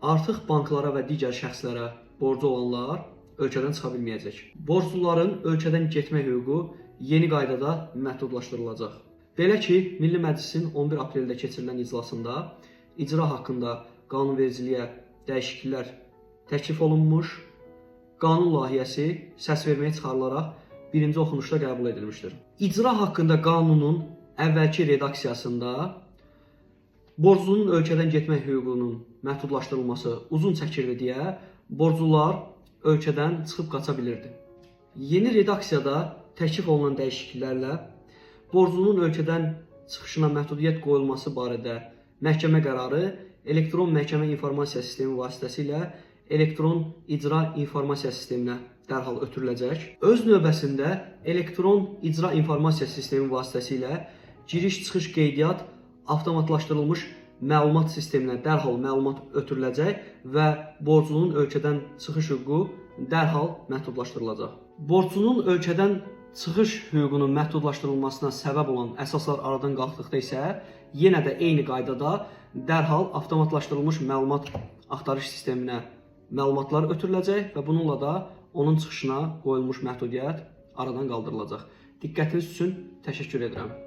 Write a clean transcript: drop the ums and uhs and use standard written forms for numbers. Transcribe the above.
Artıq banklara və digər şəxslərə borcu olanlar ölkədən çıxa bilməyəcək. Borcluların ölkədən getmə hüququ yeni qaydada məhdudlaşdırılacaq. Belə ki, Milli Məclisin 11 apreldə keçirilən iclasında icra haqqında qanunvericiliyə dəyişikliklər təklif olunmuş, qanun layihəsi səsverməyə çıxarılaraq birinci oxunuşda qəbul edilmişdir. İcra haqqında qanunun əvvəlki redaksiyasında borclunun ölkədən getmək hüququnun məhdudlaşdırılması uzun çəkirdi deyə borclular ölkədən çıxıb qaça bilirdi. Yeni redaksiyada təklif olunan dəyişikliklərlə borclunun ölkədən çıxışına məhdudiyyət qoyulması barədə məhkəmə qərarı elektron məhkəmə informasiya sistemi vasitəsilə elektron icra informasiya sisteminə dərhal ötürüləcək. Öz növbəsində elektron icra informasiya sistemi vasitəsilə giriş-çıxış qeydiyyat avtomatlaşdırılmış məlumat sisteminə dərhal məlumat ötürüləcək və borclunun ölkədən çıxış hüququ dərhal məhdudlaşdırılacaq. Borclunun ölkədən çıxış hüququnun məhdudlaşdırılmasına səbəb olan əsaslar aradan qalxdıqda isə yenə də eyni qaydada dərhal avtomatlaşdırılmış məlumat axtarış sisteminə məlumatlar ötürüləcək və bununla da onun çıxışına qoyulmuş məhdudiyyət aradan qaldırılacaq. Diqqətiniz üçün təşəkkür edirəm.